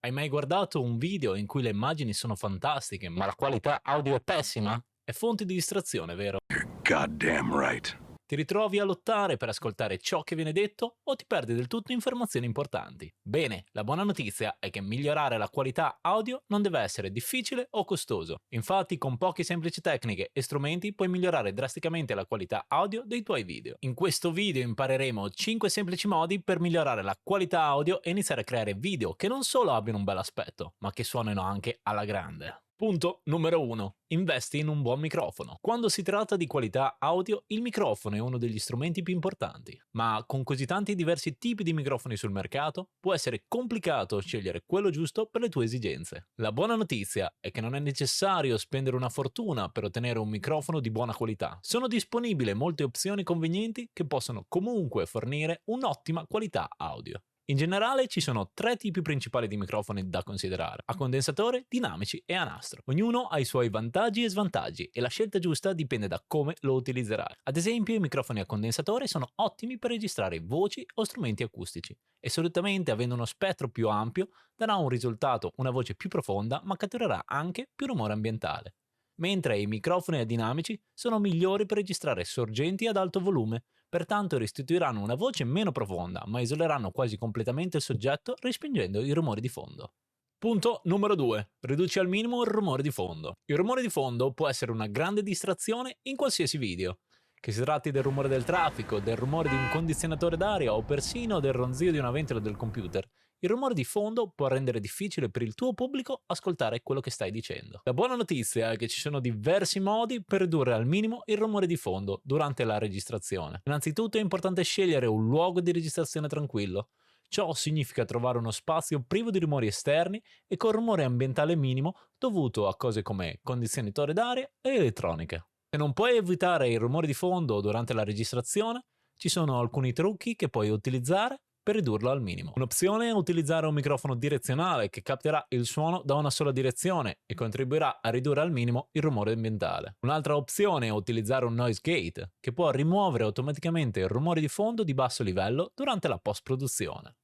Hai mai guardato un video in cui le immagini sono fantastiche, ma la qualità audio è pessima? È fonte di distrazione, vero? Goddamn right. Ti ritrovi a lottare per ascoltare ciò che viene detto o ti perdi del tutto informazioni importanti? Bene, la buona notizia è che migliorare la qualità audio non deve essere difficile o costoso. Infatti, con poche semplici tecniche e strumenti puoi migliorare drasticamente la qualità audio dei tuoi video. In questo video impareremo 5 semplici modi per migliorare la qualità audio e iniziare a creare video che non solo abbiano un bel aspetto, ma che suonino anche alla grande. Punto numero 1. Investi in un buon microfono. Quando si tratta di qualità audio, il microfono è uno degli strumenti più importanti. Ma con così tanti diversi tipi di microfoni sul mercato, può essere complicato scegliere quello giusto per le tue esigenze. La buona notizia è che non è necessario spendere una fortuna per ottenere un microfono di buona qualità. Sono disponibili molte opzioni convenienti che possono comunque fornire un'ottima qualità audio. In generale ci sono 3 tipi principali di microfoni da considerare: a condensatore, dinamici e a nastro. Ognuno ha i suoi vantaggi e svantaggi e la scelta giusta dipende da come lo utilizzerai. Ad esempio, i microfoni a condensatore sono ottimi per registrare voci o strumenti acustici e solitamente, avendo uno spettro più ampio, darà un risultato, una voce più profonda, ma catturerà anche più rumore ambientale. Mentre i microfoni a dinamici sono migliori per registrare sorgenti ad alto volume, pertanto restituiranno una voce meno profonda, ma isoleranno quasi completamente il soggetto respingendo i rumori di fondo. Punto numero 2. Riduci al minimo il rumore di fondo. Il rumore di fondo può essere una grande distrazione in qualsiasi video. Che si tratti del rumore del traffico, del rumore di un condizionatore d'aria o persino del ronzio di una ventola del computer, il rumore di fondo può rendere difficile per il tuo pubblico ascoltare quello che stai dicendo. La buona notizia è che ci sono diversi modi per ridurre al minimo il rumore di fondo durante la registrazione. Innanzitutto è importante scegliere un luogo di registrazione tranquillo. Ciò significa trovare uno spazio privo di rumori esterni e con rumore ambientale minimo dovuto a cose come condizionatore d'aria e elettronica. Se non puoi evitare il rumore di fondo durante la registrazione, ci sono alcuni trucchi che puoi utilizzare per ridurlo al minimo. Un'opzione è utilizzare un microfono direzionale che capterà il suono da una sola direzione e contribuirà a ridurre al minimo il rumore ambientale. Un'altra opzione è utilizzare un noise gate che può rimuovere automaticamente il rumore di fondo di basso livello durante la post-produzione.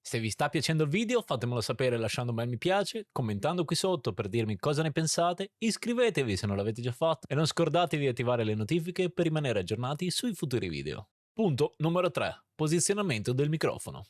Se vi sta piacendo il video fatemelo sapere lasciando un bel mi piace, commentando qui sotto per dirmi cosa ne pensate, iscrivetevi se non l'avete già fatto e non scordatevi di attivare le notifiche per rimanere aggiornati sui futuri video. Punto numero 3. Posizionamento del microfono.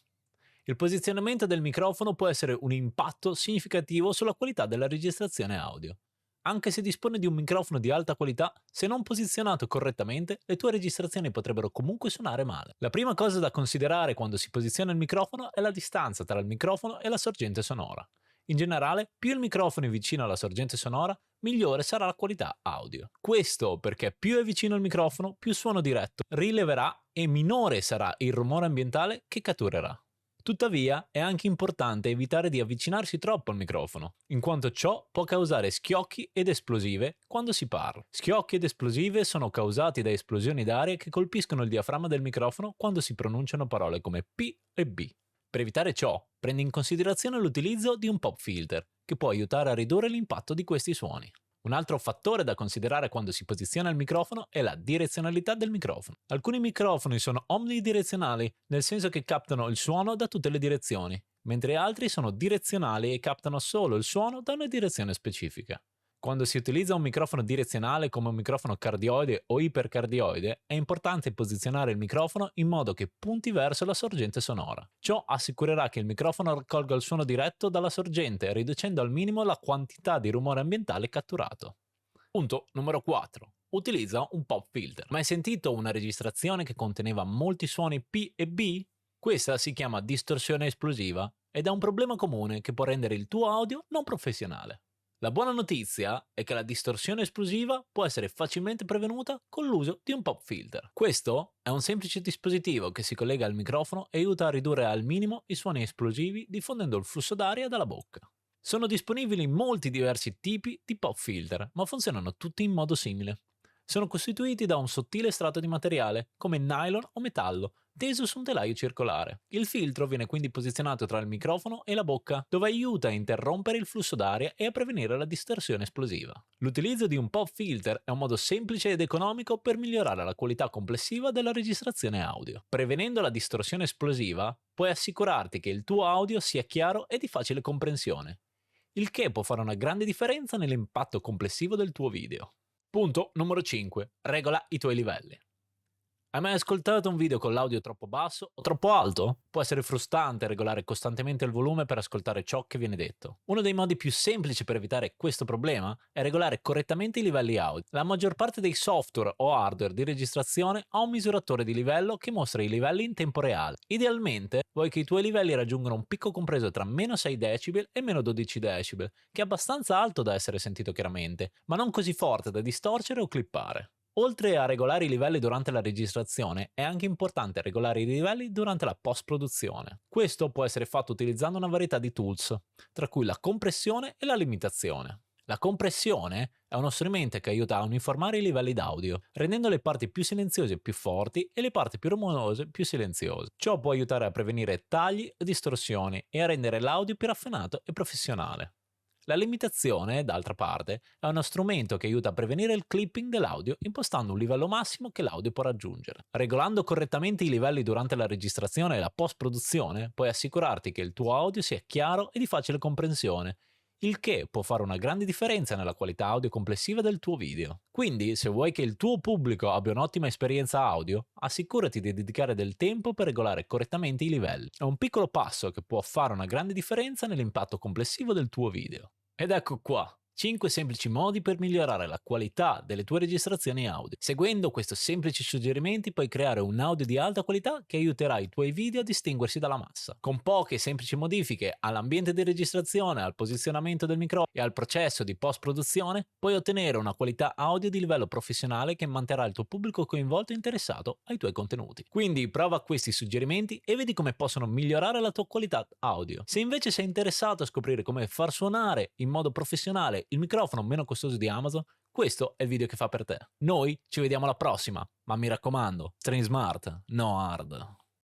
Il posizionamento del microfono può essere un impatto significativo sulla qualità della registrazione audio. Anche se dispone di un microfono di alta qualità, se non posizionato correttamente, le tue registrazioni potrebbero comunque suonare male. La prima cosa da considerare quando si posiziona il microfono è la distanza tra il microfono e la sorgente sonora. In generale, più il microfono è vicino alla sorgente sonora, migliore sarà la qualità audio. Questo perché più è vicino il microfono, più suono diretto rileverà e minore sarà il rumore ambientale che catturerà. Tuttavia, è anche importante evitare di avvicinarsi troppo al microfono, in quanto ciò può causare schiocchi ed esplosive quando si parla. Schiocchi ed esplosive sono causati da esplosioni d'aria che colpiscono il diaframma del microfono quando si pronunciano parole come P e B. Per evitare ciò, prendi in considerazione l'utilizzo di un pop filter, che può aiutare a ridurre l'impatto di questi suoni. Un altro fattore da considerare quando si posiziona il microfono è la direzionalità del microfono. Alcuni microfoni sono omnidirezionali, nel senso che captano il suono da tutte le direzioni, mentre altri sono direzionali e captano solo il suono da una direzione specifica. Quando si utilizza un microfono direzionale come un microfono cardioide o ipercardioide, è importante posizionare il microfono in modo che punti verso la sorgente sonora. Ciò assicurerà che il microfono raccolga il suono diretto dalla sorgente, riducendo al minimo la quantità di rumore ambientale catturato. Punto numero 4. Utilizza un pop filter. Ma hai sentito una registrazione che conteneva molti suoni P e B? Questa si chiama distorsione esplosiva ed è un problema comune che può rendere il tuo audio non professionale. La buona notizia è che la distorsione esplosiva può essere facilmente prevenuta con l'uso di un pop filter. Questo è un semplice dispositivo che si collega al microfono e aiuta a ridurre al minimo i suoni esplosivi diffondendo il flusso d'aria dalla bocca. Sono disponibili molti diversi tipi di pop filter, ma funzionano tutti in modo simile. Sono costituiti da un sottile strato di materiale, come nylon o metallo, teso su un telaio circolare. Il filtro viene quindi posizionato tra il microfono e la bocca, dove aiuta a interrompere il flusso d'aria e a prevenire la distorsione esplosiva. L'utilizzo di un pop filter è un modo semplice ed economico per migliorare la qualità complessiva della registrazione audio. Prevenendo la distorsione esplosiva, puoi assicurarti che il tuo audio sia chiaro e di facile comprensione, il che può fare una grande differenza nell'impatto complessivo del tuo video. Punto numero 5. Regola i tuoi livelli. Hai mai ascoltato un video con l'audio troppo basso o troppo alto? Può essere frustrante regolare costantemente il volume per ascoltare ciò che viene detto. Uno dei modi più semplici per evitare questo problema è regolare correttamente i livelli audio. La maggior parte dei software o hardware di registrazione ha un misuratore di livello che mostra i livelli in tempo reale. Idealmente, vuoi che i tuoi livelli raggiungano un picco compreso tra meno 6 decibel e meno 12 decibel, che è abbastanza alto da essere sentito chiaramente, ma non così forte da distorcere o clippare. Oltre a regolare i livelli durante la registrazione, è anche importante regolare i livelli durante la post-produzione. Questo può essere fatto utilizzando una varietà di tools, tra cui la compressione e la limitazione. La compressione è uno strumento che aiuta a uniformare i livelli d'audio, rendendo le parti più silenziose più forti e le parti più rumorose più silenziose. Ciò può aiutare a prevenire tagli e distorsioni e a rendere l'audio più raffinato e professionale. La limitazione, d'altra parte, è uno strumento che aiuta a prevenire il clipping dell'audio impostando un livello massimo che l'audio può raggiungere. Regolando correttamente i livelli durante la registrazione e la post-produzione, puoi assicurarti che il tuo audio sia chiaro e di facile comprensione, il che può fare una grande differenza nella qualità audio complessiva del tuo video. Quindi, se vuoi che il tuo pubblico abbia un'ottima esperienza audio, assicurati di dedicare del tempo per regolare correttamente i livelli. È un piccolo passo che può fare una grande differenza nell'impatto complessivo del tuo video. Ed ecco qua, 5 semplici modi per migliorare la qualità delle tue registrazioni audio. Seguendo questi semplici suggerimenti puoi creare un audio di alta qualità che aiuterà i tuoi video a distinguersi dalla massa. Con poche e semplici modifiche all'ambiente di registrazione, al posizionamento del microfono e al processo di post-produzione, puoi ottenere una qualità audio di livello professionale che manterrà il tuo pubblico coinvolto e interessato ai tuoi contenuti. Quindi prova questi suggerimenti e vedi come possono migliorare la tua qualità audio. Se invece sei interessato a scoprire come far suonare in modo professionale il microfono meno costoso di Amazon, questo è il video che fa per te. Noi ci vediamo alla prossima, ma mi raccomando, train smart, no hard.